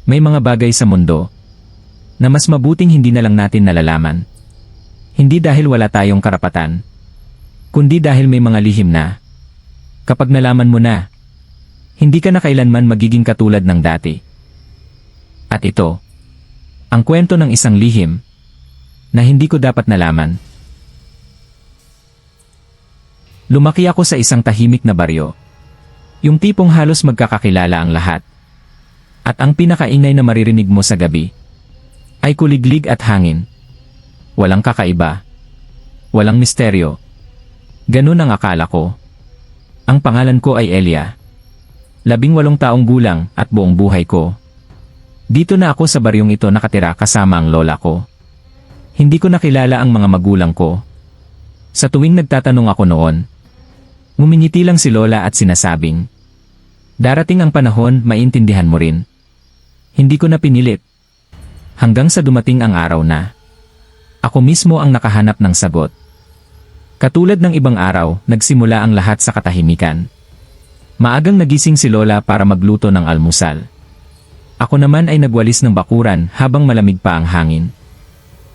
May mga bagay sa mundo na mas mabuting hindi na lang natin nalalaman. Hindi dahil wala tayong karapatan, kundi dahil may mga lihim na kapag nalaman mo na, hindi ka na kailanman magiging katulad ng dati. At ito, ang kwento ng isang lihim na hindi ko dapat nalaman. Lumaki ako sa isang tahimik na baryo. Yung tipong halos magkakakilala ang lahat. At ang pinakaingay na maririnig mo sa gabi ay kuliglig at hangin. Walang kakaiba. Walang misteryo. Ganun ang akala ko. Ang pangalan ko ay Elia. 18 taong gulang at buong buhay ko. Dito na ako sa baryong ito nakatira kasama ang lola ko. Hindi ko nakilala ang mga magulang ko. Sa tuwing nagtatanong ako noon, ngumingiti lang si lola at sinasabing, "Darating ang panahon, maintindihan mo rin." Hindi ko na pinilit. Hanggang sa dumating ang araw na ako mismo ang nakahanap ng sagot. Katulad ng ibang araw, nagsimula ang lahat sa katahimikan. Maagang nagising si lola para magluto ng almusal. Ako naman ay nagwalis ng bakuran habang malamig pa ang hangin.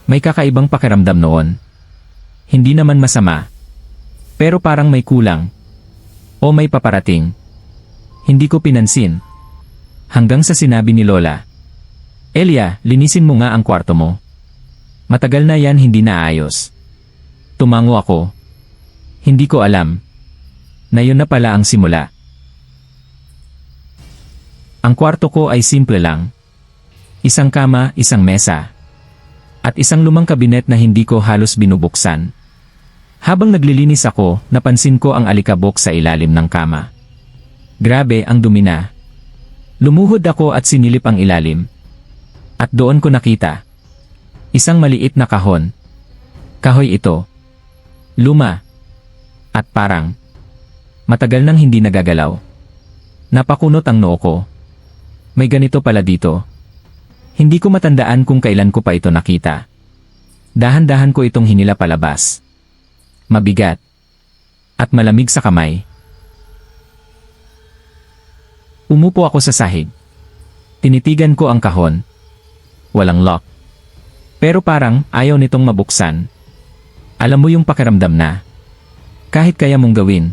May kakaibang pakiramdam noon. Hindi naman masama. Pero parang may kulang. O may paparating. Hindi ko pinansin. Hanggang sa sinabi ni lola, "Elia, linisin mo nga ang kwarto mo. Matagal na yan hindi naayos." Tumango ako. Hindi ko alam na yun na pala ang simula. Ang kwarto ko ay simple lang. Isang kama, isang mesa, at isang lumang kabinet na hindi ko halos binubuksan. Habang naglilinis ako, napansin ko ang alikabok sa ilalim ng kama. Grabe, ang dumi na. Lumuhod ako at sinilip ang ilalim. At doon ko nakita isang maliit na kahon. Kahoy ito. Luma. At parang matagal nang hindi nagagalaw. Napakunot ang noo ko. May ganito pala dito. Hindi ko matandaan kung kailan ko pa ito nakita. Dahan-dahan ko itong hinila palabas. Mabigat. At malamig sa kamay. Umupo ako sa sahig. Tinitigan ko ang kahon. Walang lock. Pero parang ayaw nitong mabuksan. Alam mo yung pakiramdam na kahit kaya mong gawin,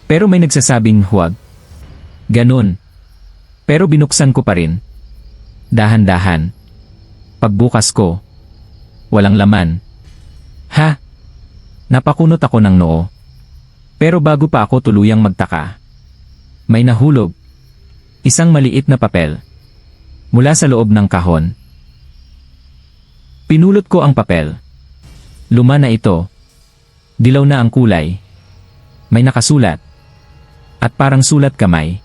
pero may nagsasabing huwag. Ganun. Pero binuksan ko pa rin. Dahan-dahan. Pagbukas ko, walang laman. Ha? Napakunot ako ng noo. Pero bago pa ako tuluyang magtaka, may nahulog. Isang maliit na papel. Mula sa loob ng kahon. Pinulot ko ang papel. Luma na ito. Dilaw na ang kulay. May nakasulat. At parang sulat kamay.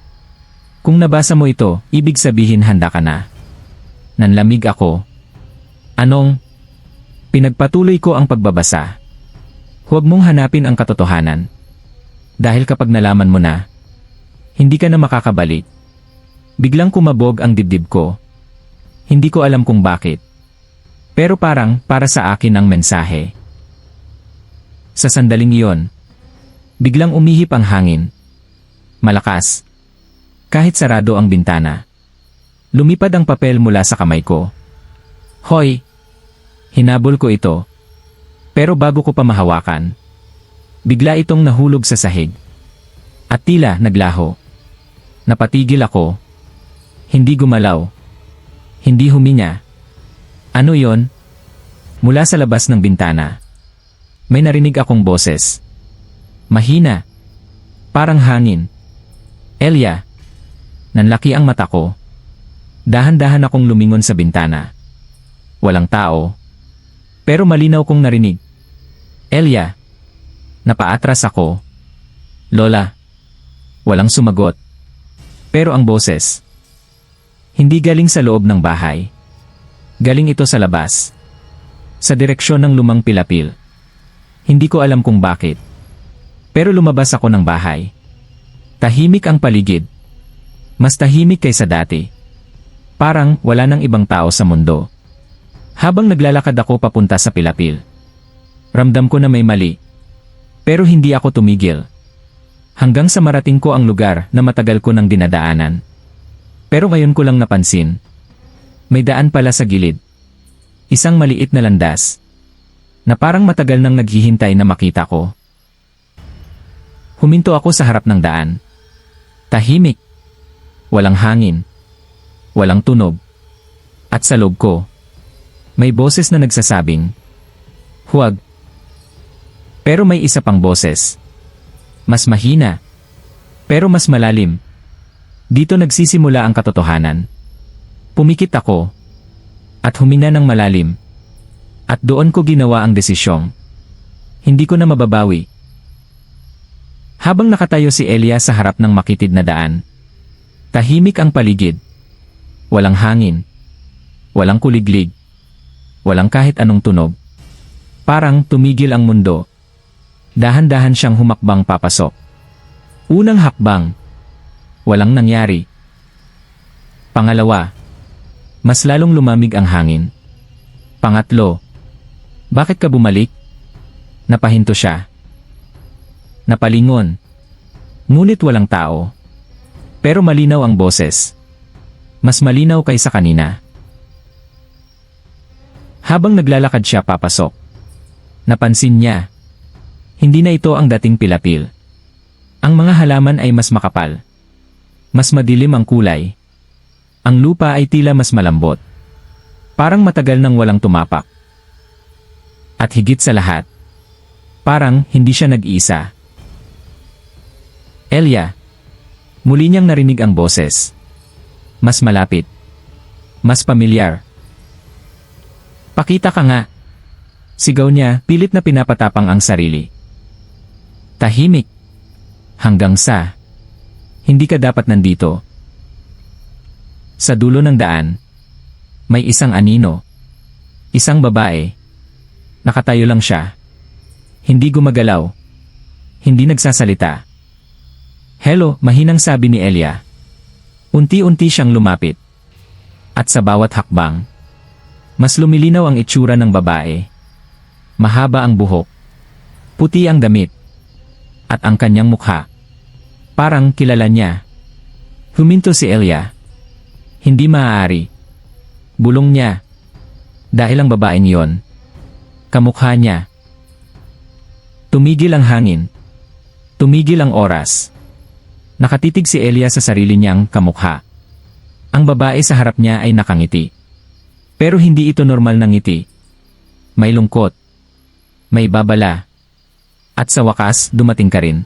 Kung nabasa mo ito, ibig sabihin handa ka na. Nanlamig ako. Anong? Pinagpatuloy ko ang pagbabasa. Huwag mong hanapin ang katotohanan. Dahil kapag nalaman mo na, hindi ka na makakabalik. Biglang kumabog ang dibdib ko. Hindi ko alam kung bakit. Pero parang para sa akin ang mensahe. Sa sandaling iyon, biglang umihip ang hangin. Malakas. Kahit sarado ang bintana. Lumipad ang papel mula sa kamay ko. Hoy! Hinabol ko ito. Pero bago ko pa mahawakan, bigla itong nahulog sa sahig. At tila naglaho. Napatigil ako. Hindi gumalaw. Hindi huminya. Ano yon? Mula sa labas ng bintana, may narinig akong boses. Mahina. Parang hangin. Elia. Nanlaki ang mata ko. Dahan-dahan akong lumingon sa bintana. Walang tao. Pero malinaw kong narinig. Elia. Napaatras ako. Lola. Walang sumagot. Pero ang boses, hindi galing sa loob ng bahay. Galing ito sa labas. Sa direksyon ng lumang pilapil. Hindi ko alam kung bakit. Pero lumabas ako ng bahay. Tahimik ang paligid. Mas tahimik kaysa dati. Parang wala nang ibang tao sa mundo. Habang naglalakad ako papunta sa pilapil, ramdam ko na may mali. Pero hindi ako tumigil. Hanggang sa marating ko ang lugar na matagal ko nang dinadaanan. Pero ngayon ko lang napansin. May daan pala sa gilid. Isang maliit na landas. Na parang matagal nang naghihintay na makita ko. Huminto ako sa harap ng daan. Tahimik. Walang hangin. Walang tunog. At sa loob ko, may boses na nagsasabing, "Huwag." Pero may isa pang boses. Mas mahina. Pero mas malalim. Dito nagsisimula ang katotohanan. Pumikit ako. At humina ng malalim. At doon ko ginawa ang desisyong. Hindi ko na mababawi. Habang nakatayo si Elia sa harap ng makitid na daan. Tahimik ang paligid. Walang hangin. Walang kuliglig. Walang kahit anong tunog. Parang tumigil ang mundo. Dahan-dahan siyang humakbang papasok. Unang hakbang. Walang nangyari. Pangalawa. Mas lalong lumamig ang hangin. Pangatlo. Bakit ka bumalik? Napahinto siya. Napalingon. Ngunit walang tao. Pero malinaw ang boses. Mas malinaw kaysa kanina. Habang naglalakad siya papasok, napansin niya. Hindi na ito ang dating pilapil. Ang mga halaman ay mas makapal. Mas madilim ang kulay. Ang lupa ay tila mas malambot. Parang matagal nang walang tumapak. At higit sa lahat, parang hindi siya nag-iisa. Elia. Muli niyang narinig ang boses. Mas malapit. Mas pamilyar. Pakita ka nga. Sigaw niya, pilit na pinapatapang ang sarili. Tahimik. Hanggang sa, hindi ka dapat nandito. Sa dulo ng daan, may isang anino. Isang babae. Nakatayo lang siya. Hindi gumagalaw. Hindi nagsasalita. "Hello," mahinang sabi ni Elia. Unti-unti siyang lumapit. At sa bawat hakbang, mas lumilinaw ang itsura ng babae. Mahaba ang buhok. Puti ang damit. At ang kanyang mukha. Parang kilala niya. Huminto si Elia. Hindi maaari. Bulong niya. Dahil ang babaeng yon, kamukha niya. Tumigil ang hangin. Tumigil ang oras. Nakatitig si Elia sa sarili niyang kamukha. Ang babae sa harap niya ay nakangiti. Pero hindi ito normal na ngiti. May lungkot. May babala. At sa wakas, dumating ka rin.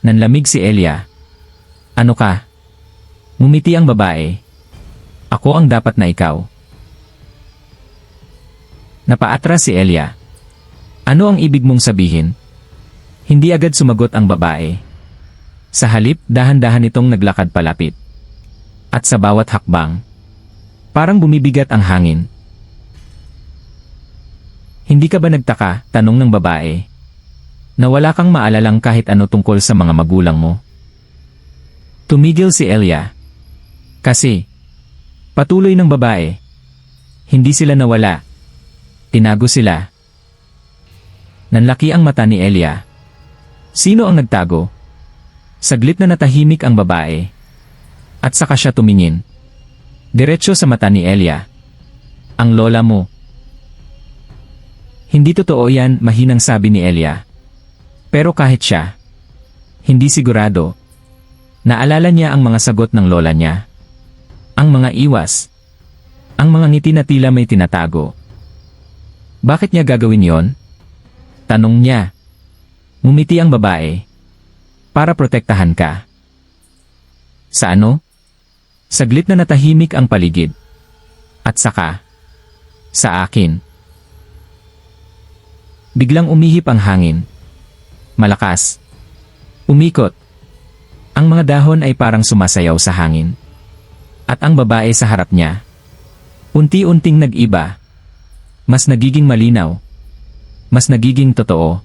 Nanlamig si Elia. "Ano ka?" Ngumiti ang babae. "Ako ang dapat na ikaw." Napaatras si Elia. "Ano ang ibig mong sabihin?" Hindi agad sumagot ang babae. Sa halip, dahan-dahan itong naglakad palapit. At sa bawat hakbang, parang bumibigat ang hangin. "Hindi ka ba nagtaka?" tanong ng babae. "Na wala kang maalalang kahit ano tungkol sa mga magulang mo?" Tumigil si Elia. "Kasi," patuloy ng babae, "hindi sila nawala. Tinago sila." Nanlaki ang mata ni Elia. Sino ang nagtago? Saglit na natahimik ang babae. At saka siya tumingin. Diretso sa mata ni Elia. "Ang lola mo." "Hindi totoo yan," mahinang sabi ni Elia. Pero kahit siya, hindi sigurado. Naalala niya ang mga sagot ng lola niya. Ang mga iwas. Ang mga ngiti na tila may tinatago. Bakit niya gagawin yon? Tanong niya. Ngumiti ang babae. "Para protektahan ka." "Sa ano?" Saglit na natahimik ang paligid. At saka, "Sa akin." Biglang umihip ang hangin. Malakas. Umikot. Ang mga dahon ay parang sumasayaw sa hangin. At ang babae sa harap niya, unti-unting nag-iba. Mas nagiging malinaw. Mas nagiging totoo.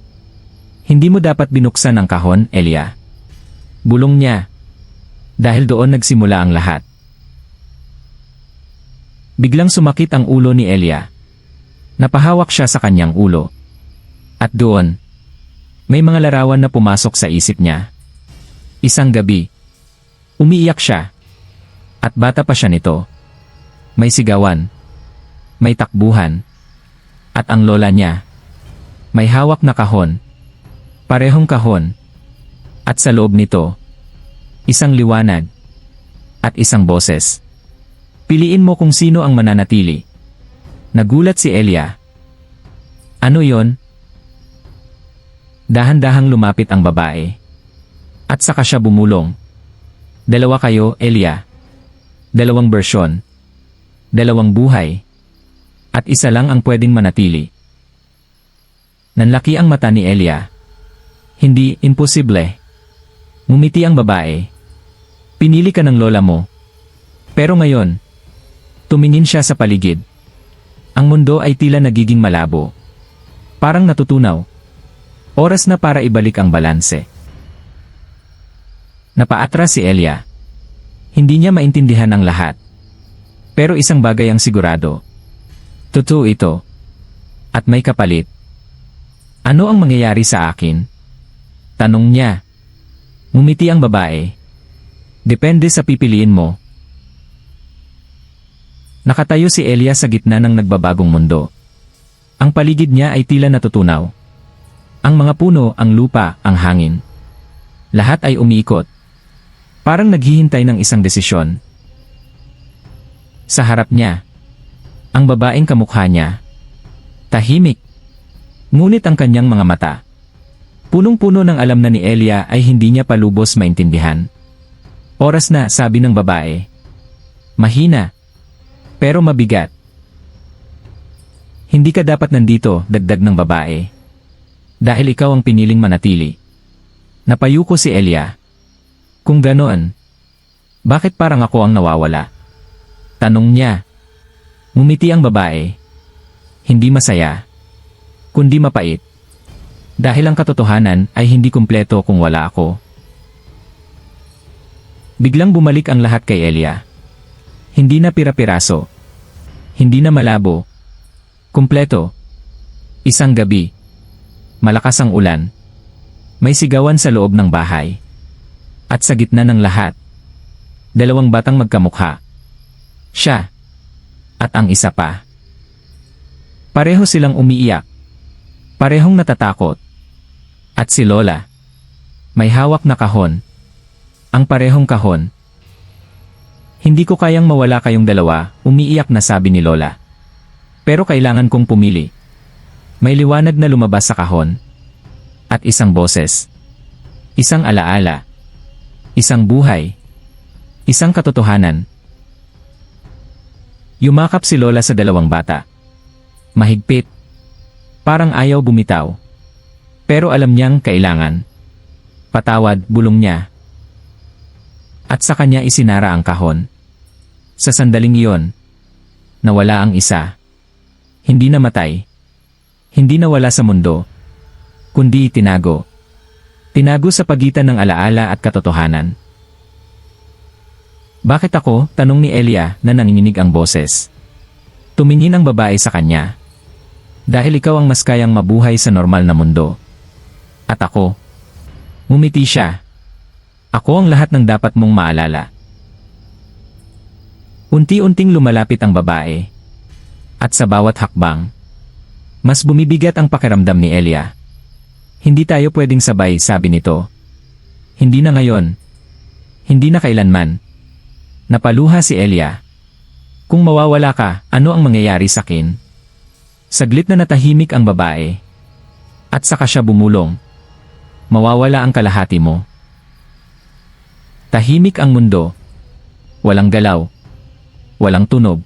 "Hindi mo dapat binuksan ang kahon, Elia." Bulong niya. Dahil doon nagsimula ang lahat. Biglang sumakit ang ulo ni Elia. Napahawak siya sa kanyang ulo. At doon, May mga larawan na pumasok sa isip niya. Isang gabi, umiiyak siya. At bata pa siya nito. May sigawan. May takbuhan. At ang lola niya, may hawak na kahon. Parehong kahon. At sa loob nito, isang liwanag. At isang boses. Piliin mo kung sino ang mananatili. Nagulat si Elia. Ano yon? Dahan-dahang lumapit ang babae. At saka siya bumulong. Dalawa kayo, Elia. Dalawang bersyon. Dalawang buhay. At isa lang ang pwedeng manatili. Nanlaki ang mata ni Elia. Hindi, imposible. Ngumiti ang babae. Pinili ka ng lola mo. Pero ngayon, tumingin siya sa paligid. Ang mundo ay tila nagiging malabo. Parang natutunaw. Oras na para ibalik ang balanse. Napaatras si Elia. Hindi niya maintindihan ang lahat. Pero isang bagay ang sigurado. Totoo ito. At may kapalit. Ano ang mangyayari sa akin? Tanong niya. Ngumiti ang babae. Depende sa pipiliin mo. Nakatayo si Elia sa gitna ng nagbabagong mundo. Ang paligid niya ay tila natutunaw. Ang mga puno, ang lupa, ang hangin. Lahat ay umiikot. Parang naghihintay ng isang desisyon. Sa harap niya, ang babaeng kamukha niya. Tahimik. Ngunit ang kanyang mga mata. Punong-puno ng alam na ni Elia ay hindi niya palubos maintindihan. Oras na, sabi ng babae. Mahina. Pero mabigat. Hindi ka dapat nandito, dagdag ng babae. Dahil ikaw ang piniling manatili. Napayuko si Elia. Kung ganoon, bakit parang ako ang nawawala? Tanong niya. Ngumiti ang babae. Hindi masaya, kundi mapait. Dahil ang katotohanan ay hindi kumpleto kung wala ako. Biglang bumalik ang lahat kay Elia. Hindi na pira-piraso. Hindi na malabo. Kumpleto. Isang gabi. Malakas ang ulan. May sigawan sa loob ng bahay. At sa gitna ng lahat, dalawang batang magkamukha. Siya. At ang isa pa. Pareho silang umiiyak. Parehong natatakot. At si Lola. May hawak na kahon. Ang parehong kahon. Hindi ko kayang mawala kayong dalawa, umiiyak na sabi ni Lola. Pero kailangan kong pumili. May liwanag na lumabas sa kahon. At isang boses. Isang alaala. Isang buhay. Isang katotohanan. Yumakap si Lola sa dalawang bata. Mahigpit. Parang ayaw bumitaw. Pero alam niyang kailangan. Patawad, bulong niya. At sa kanya isinara ang kahon. Sa sandaling iyon, nawala ang isa. Hindi namatay. Hindi nawala sa mundo. Kundi itinago. Tinago sa pagitan ng alaala at katotohanan. Bakit ako? Tanong ni Elia na nanginginig ang boses. Tumingin ang babae sa kanya. Dahil ikaw ang mas kayang mabuhay sa normal na mundo. At ako. Ngumiti siya. Ako ang lahat ng dapat mong maalala. Unti-unting lumalapit ang babae. At sa bawat hakbang, mas bumibigat ang pakiramdam ni Elia. Hindi tayo pwedeng sabay, sabi nito. Hindi na ngayon. Hindi na kailanman. Napaluha si Elia. Kung mawawala ka, ano ang mangyayari sa akin? Saglit na natahimik ang babae. At saka siya bumulong. Mawawala ang kalahati mo. Tahimik ang mundo. Walang galaw. Walang tunog.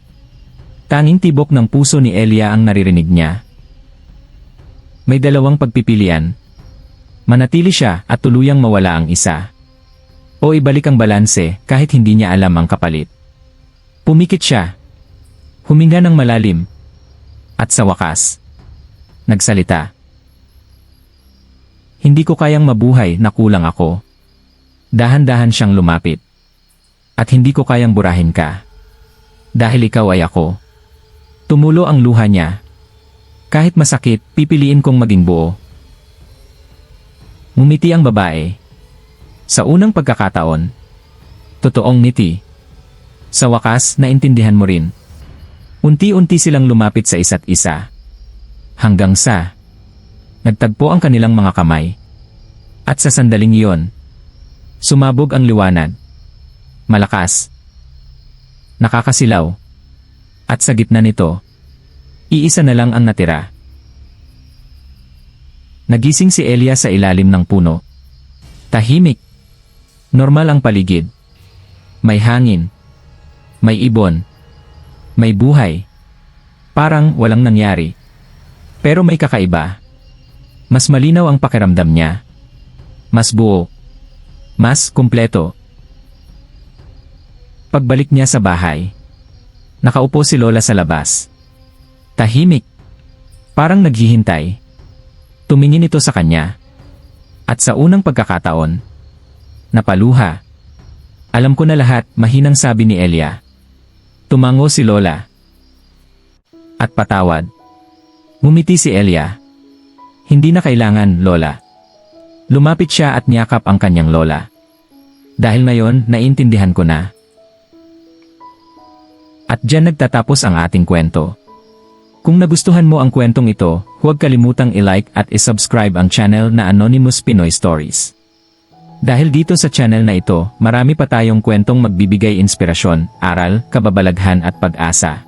Tanging tibok ng puso ni Elia ang naririnig niya. May dalawang pagpipilian. Manatili siya at tuluyang mawala ang isa. O ibalik ang balanse kahit hindi niya alam ang kapalit. Pumikit siya. Huminga ng malalim. At sa wakas, nagsalita. Hindi ko kayang mabuhay na kulang ako. Dahan-dahan siyang lumapit. At hindi ko kayang burahin ka. Dahil ikaw ay ako. Tumulo ang luha niya. Kahit masakit, pipiliin kong maging buo. Ngumiti ang babae. Sa unang pagkakataon, totoong ngiti. Sa wakas, naintindihan mo rin. Unti-unti silang lumapit sa isa't isa. Hanggang sa nagtagpo ang kanilang mga kamay. At sa sandaling iyon, sumabog ang liwanag. Malakas. Nakakasilaw. At sa gitna nito, iisa na lang ang natira. Nagising si Elia sa ilalim ng puno. Tahimik. Normal ang paligid. May hangin. May ibon. May buhay. Parang walang nangyari. Pero may kakaiba. Mas malinaw ang pakiramdam niya. Mas buo. Mas kumpleto. Pagbalik niya sa bahay, nakaupo si Lola sa labas. Tahimik. Parang naghihintay. Tumingin ito sa kanya. At sa unang pagkakataon, napaluha. Alam ko na lahat, mahinang sabi ni Elia. Tumango si Lola. At patawad. Ngumiti si Elia. Hindi na kailangan, Lola. Lumapit siya at niyakap ang kanyang lola. Dahil ngayon, naintindihan ko na. At diyan nagtatapos ang ating kwento. Kung nagustuhan mo ang kwentong ito, huwag kalimutang i-like at i-subscribe ang channel na Anonymous Pinoy Stories. Dahil dito sa channel na ito, marami pa tayong kwentong magbibigay inspirasyon, aral, kababalaghan at pag-asa.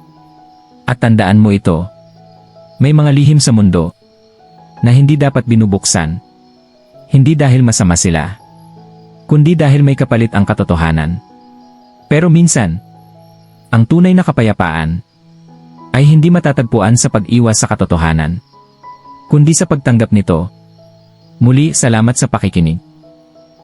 At tandaan mo ito. May mga lihim sa mundo na hindi dapat binubuksan. Hindi dahil masama sila, kundi dahil may kapalit ang katotohanan. Pero minsan, ang tunay na kapayapaan ay hindi matatagpuan sa pag-iwas sa katotohanan, kundi sa pagtanggap nito. Muli, salamat sa pakikinig.